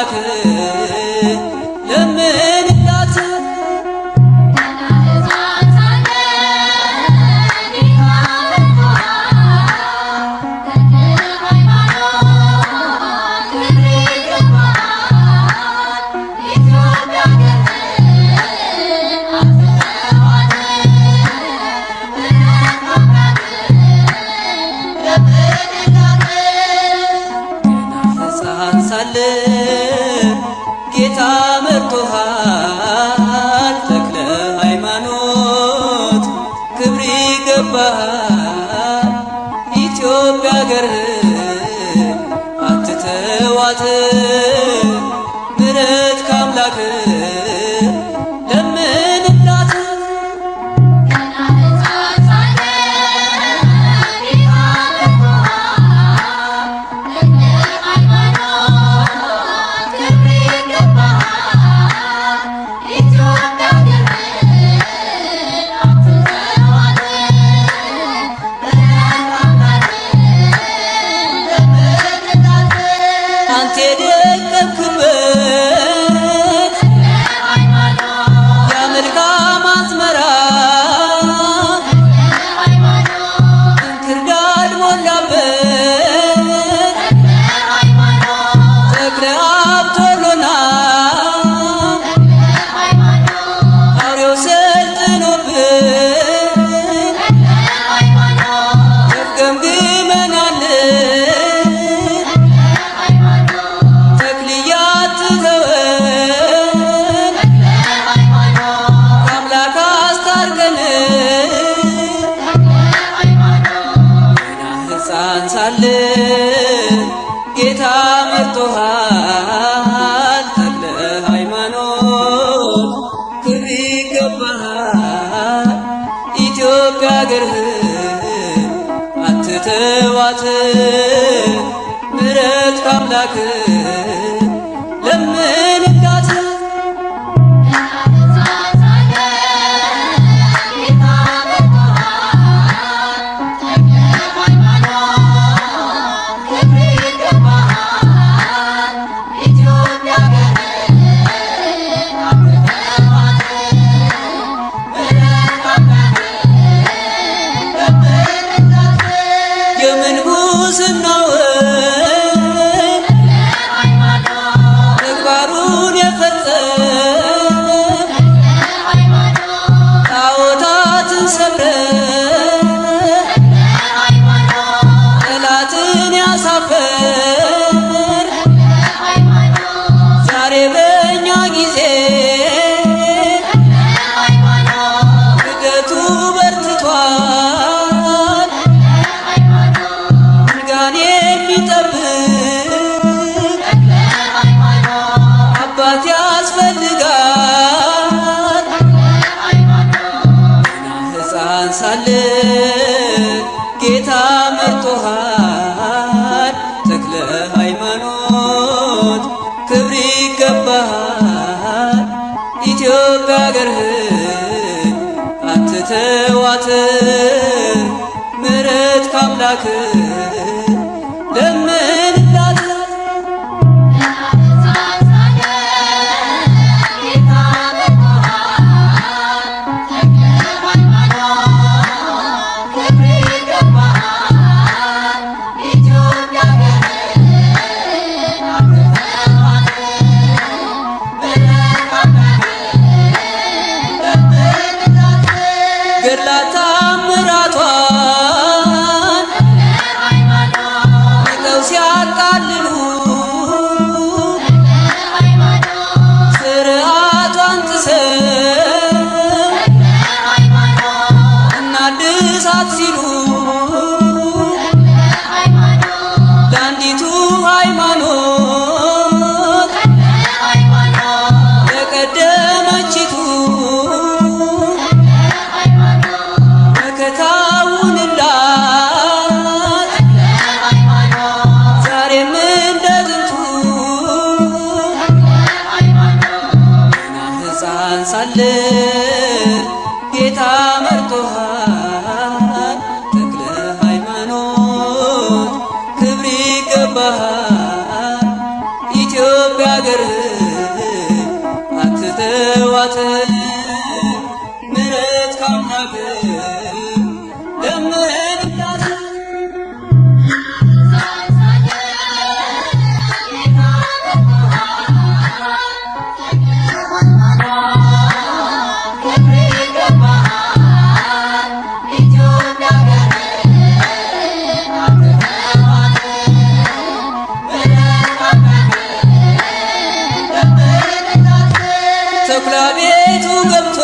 ከአምላክ ለምንላት ጌታ መርጦሃል ተክለ ሃይማኖት ክብር ይገባሃል ኢትዮጵያ አገርህን አትተዋት ምሕረት ከአምላክ ለምንላት አንተ የደከምክበት የመልካም አዝመራ እንክርዳድ ሞላበት ተክለ አብ ቶሎና አውሬው ሰልጥኖብን ተፍገምግመናል ጌታ መርጦሃል ተክለ ሃይማኖት ክብር ይገባሃል ኢትዮጵያ አገርህን አትተዋት ምሕረት ከአምላክ ለምንላት ተግባሩን የፈጸም ጣዖታትን ሰብረን ጠላትን ያሳፈር ዛሬ በእኛ ጊዜ ክደቱ በርትቷል ድጋን የሚጠብቅ አባት ያስፈልጋል ሕፃን ሳለ ጌታ መርጦሃል ተክለ ሃይማኖት ክብር ይገባሃል ኢትዮጵያ አገርህን አትተዋት ምሕረት ከአምላክ ለምንላት ገድላት ተአምራቷን ንቀው ሲያቃልሉ ስርዓቷን ጥሰው እናድሳት ሲሉ ለአንዲቱ ሃይማኖት ለቀደመችቱ ሳለ ጌታ መርጦሃል ተክለ ሃይማኖት ክብር ይገባሃል ኢትዮጵያ አገር ለምንላት ተኩላ ቤቱ ገብቶ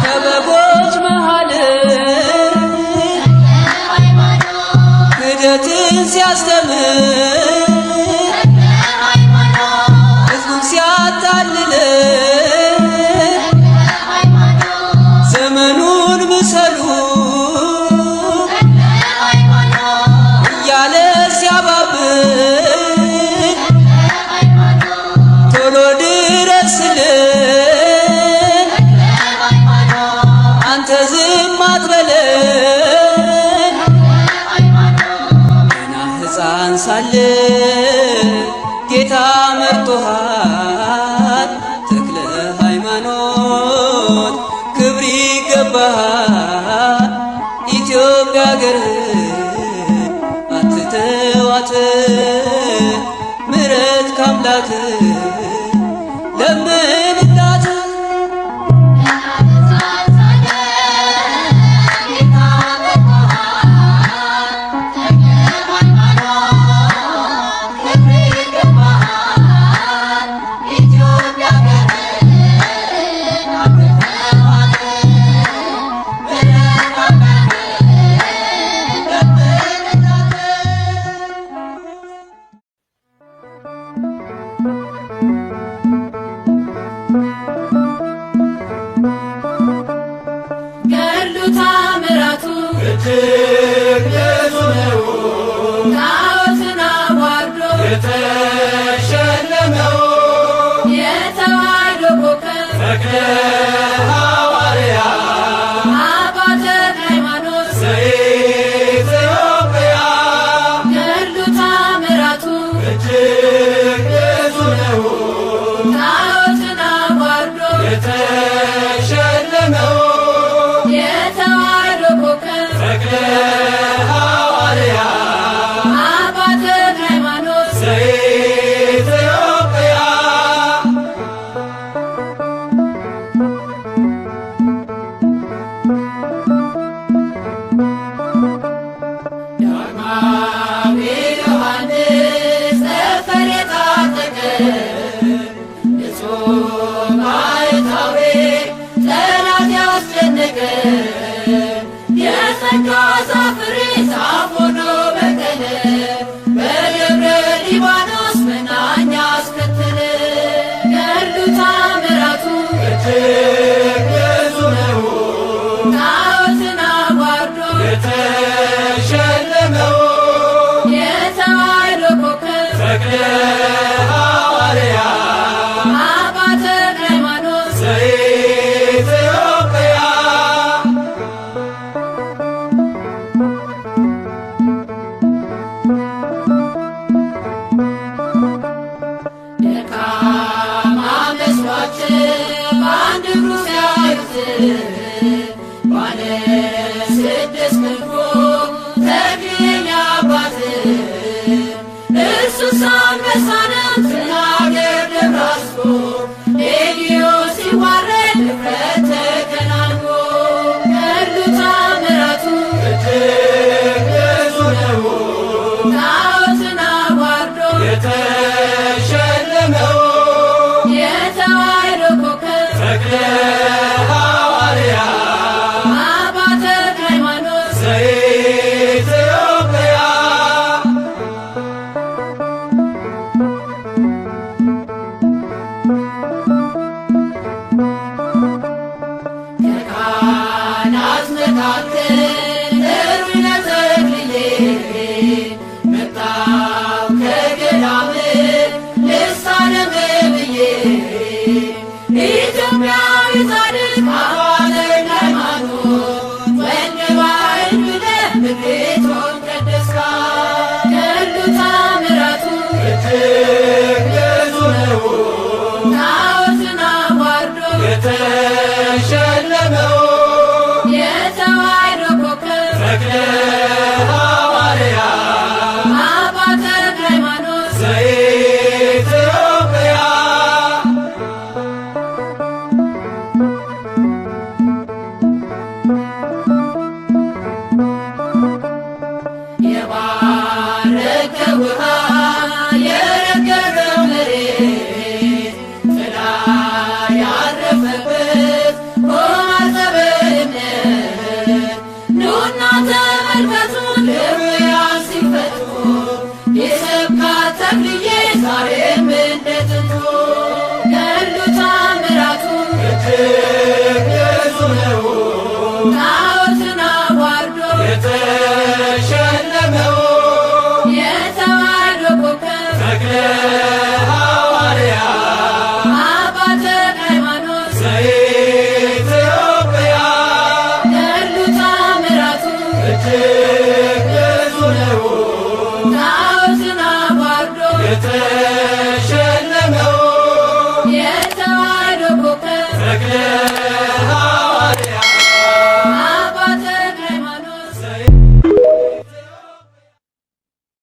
ከበጎች መሃል ክህደትን ሲያስተምር ሕዝቡን ሲያታልል ዘመኑን ምሰሉ እያለ ሲያባብል ቶሎ ድረስልን አንተ ዝም አትበለን ገና ሕፃን ሳለን ጌታ መርጦሃል ተክለ ሃይማኖት ክብር ይገባሃል ኢትዮጵያ አገርህን አትተዋት ምሕረት ካምላክ ለምንላት ገድሉ ታምራቱ እጅግ ብዙ ነው ጣዖትን አዋርዶ የተሸለመው የተዋሕዶ ኮከብ ተክለ ሐዋርያ አባ ተክለ ሃይማኖት ዘኢትዮጵያ። ገድሉ ታምራቱ እጅግ ብዙ ነው ጣዖትን አዋርዶ የተሸለመው የተዋሕዶ ኮከብ ተክለ ሐዋርያ አባ ተክለ ሃይማኖት ዘኢትዮጵያ። ዳግማዊ ዮሐንስ ጠፈር የታጠቀ ንጹሕ ባሕታዊ ጠላት ያስጨነቀ የጸጋ ዛፍ ፍሬ ዛፍ ሆኖ በቀለ በደብረ ሊባኖስ መናኛ አስከተለ። ገድሉ ታምራቱ እጅግ ብዙ ነው ጣዖትን አዋርዶ የተሸለመው የተዋሕዶ ኮከብ ተክለ ሐዋርያ አባ ተክለ ሃይማኖት ዘኢትዮጵያ። ደካማ መስሏቸው በአንድ እግሩ ሲያዩት ባለ ስድስት ክንፉ ተክሌኛ አባት እርሱስ አንበሳ ነው ትናገር ደብራስቆ ሌጊዮን ሲዋረድ ድፍረት ተከናንቦ ገድሉ ታምራቱ እጅግ ብዙ ነው ጣዖትን አዋርዶ የተሸለመው የተዋሕዶ ኮከብ ተክለ ሐዋርያ አባ ተክለ ሃይማኖት ዘኢትዮጵያ። ከካህናት መካከል እሩይ ተክልዬ መጣው ከገዳም ልሳለም ብዬ ኢትዮጵያዊ ጻድቅ አባ ተክለ ሃይማኖት ወንድ ባሕር ብለህ ምድሪቱን ቀደስካት። ገድሉ ታምራቱ እጅግ ብዙ ነው ጣዖትን አዋርዶ የተሸለመው የተዋሕዶ ኮከብ ተክለ ሐዋርያ አባ ተክለ ሃይማኖት ዘኢትዮጵያ የባረከው ውሃ የረገረው መሬት ጥላ ያረፈበት ሆኗል እምነት። ኑና ተመልከቱ ድውያን ሲፈቱ የሰብካት ተክልዬ ዛሬም እንደ ጥንቱ ገድሉ ተአምራቱ እጅግ ብዙ ነው ጣዖትን አዋርዶ የተሸለመው የተዋሕዶ ኮከብ ተክለ ሐዋርያ አባ ተክለ ሃይማኖት ዘኢትዮጵያ ገድሉ ተአምራቱ እጅግ ብዙ ነው ጣዖትን አዋርዶ የተሸለመው